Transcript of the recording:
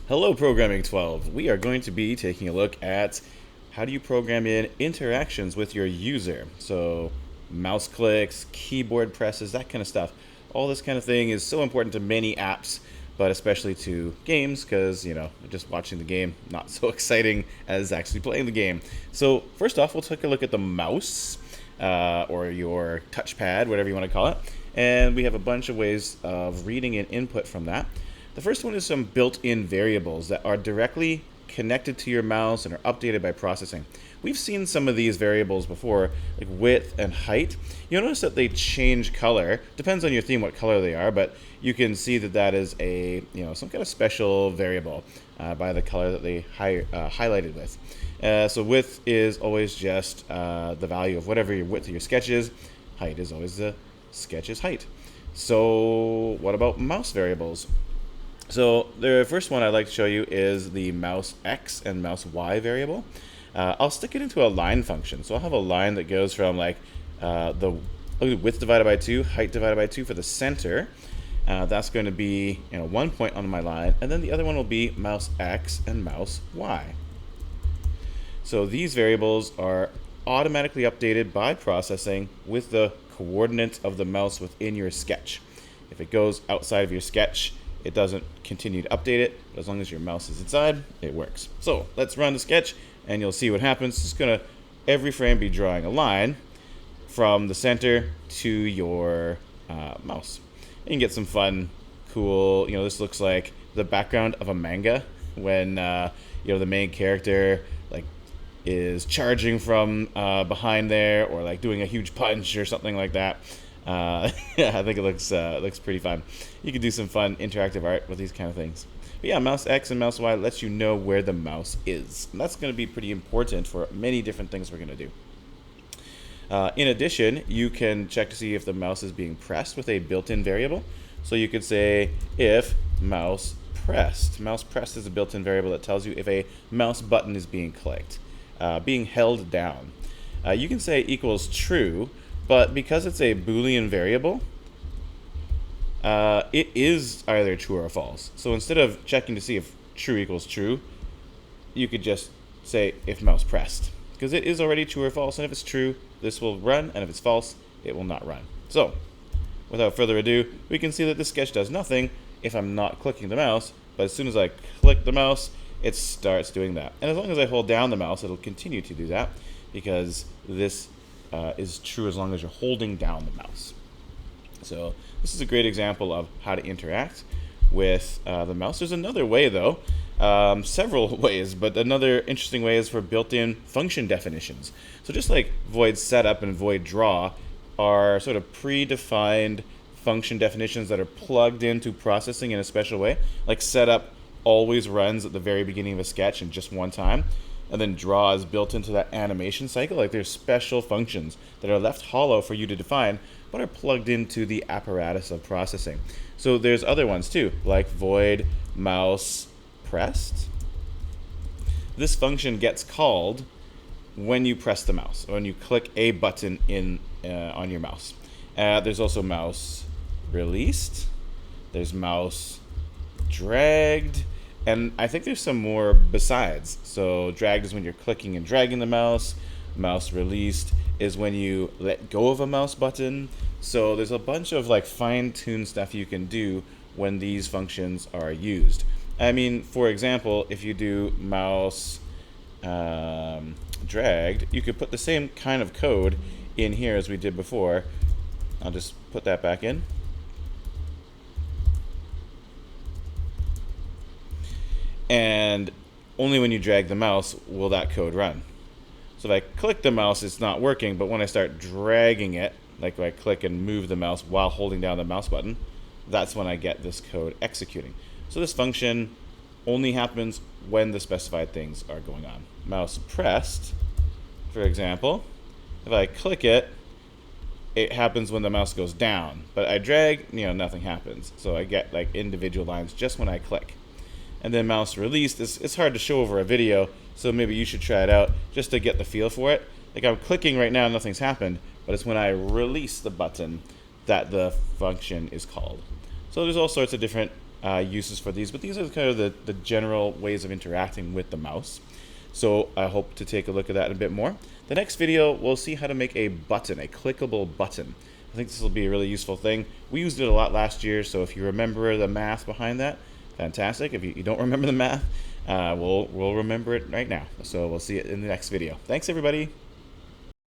Hello, Programming 12. We are going to be taking a look at how do you program in interactions with your user. So, mouse clicks, keyboard presses, that kind of stuff. All this kind of thing is so important to many apps, but especially to games because, just watching the game, not so exciting as actually playing the game. So, first off, we'll take a look at the mouse or your touchpad, whatever you want to call it. And we have a bunch of ways of reading an input from that. The first one is some built-in variables that are directly connected to your mouse and are updated by processing. We've seen some of these variables before, like width and height. You'll notice that they change color. Depends on your theme what color they are, but you can see that that is a some kind of special variable by the color that they highlighted with. So width is always just the value of whatever your width of your sketch is. Height is always the sketch's height. So what about mouse variables? So the first one I'd like to show you is the mouse X and mouse Y variable. I'll stick it into a line function. So I'll have a line that goes from like the width divided by 2, height divided by 2 for the center. That's going to be 1 point on my line, and then the other one will be mouse X and mouse Y. So these variables are automatically updated by processing with the coordinates of the mouse within your sketch. If it goes outside of your sketch, it doesn't continue to update it, but as long as your mouse is inside, it works. So let's run the sketch, and you'll see what happens. It's going to, every frame, be drawing a line from the center to your mouse. And you can get some fun, cool, this looks like the background of a manga when, the main character, is charging from behind there, or doing a huge punch or something like that. I think it looks pretty fun. You can do some fun interactive art with these kind of things. But yeah, mouse X and mouse Y lets you know where the mouse is. And that's going to be pretty important for many different things we're going to do. In addition, you can check to see if the mouse is being pressed with a built-in variable. So you could say if mouse pressed. Mouse pressed is a built-in variable that tells you if a mouse button is being clicked, being held down. You can say equals true, but because it's a Boolean variable, it is either true or false. So instead of checking to see if true equals true, you could just say if mouse pressed, because it is already true or false. And if it's true, this will run, and if it's false, it will not run. So without further ado, we can see that this sketch does nothing if I'm not clicking the mouse, but as soon as I click the mouse, it starts doing that. And as long as I hold down the mouse, it'll continue to do that, because this is true as long as you're holding down the mouse. So this is a great example of how to interact with the mouse. There's another way though, several ways, but another interesting way is for built-in function definitions. So just like void setup and void draw are sort of predefined function definitions that are plugged into processing in a special way, like setup always runs at the very beginning of a sketch and just one time, and then draw is built into that animation cycle. Like there's special functions that are left hollow for you to define, but are plugged into the apparatus of processing. So there's other ones too, like void mouse pressed. This function gets called when you press the mouse, or when you click a button on your mouse. There's also mouse released. There's mouse dragged. And I think there's some more besides. So dragged is when you're clicking and dragging the mouse. Mouse released is when you let go of a mouse button. So there's a bunch of fine-tuned stuff you can do when these functions are used. I mean, for example, if you do mouse dragged, you could put the same kind of code in here as we did before. I'll just put that back in. And only when you drag the mouse will that code run. So if I click the mouse, it's not working, but when I start dragging it, like when I click and move the mouse while holding down the mouse button, that's when I get this code executing. So this function only happens when the specified things are going on. Mouse pressed, for example, if I click it, it happens when the mouse goes down, but I drag, nothing happens. So I get individual lines just when I click. And then mouse released, it's hard to show over a video, so maybe you should try it out just to get the feel for it. Like I'm clicking right now, nothing's happened, but it's when I release the button that the function is called. So there's all sorts of different uses for these, but these are kind of the general ways of interacting with the mouse. So I hope to take a look at that a bit more. The next video, we'll see how to make a button, a clickable button. I think this will be a really useful thing. We used it a lot last year, so if you remember the math behind that, fantastic. If you don't remember the math, we'll remember it right now. So we'll see it in the next video. Thanks, everybody.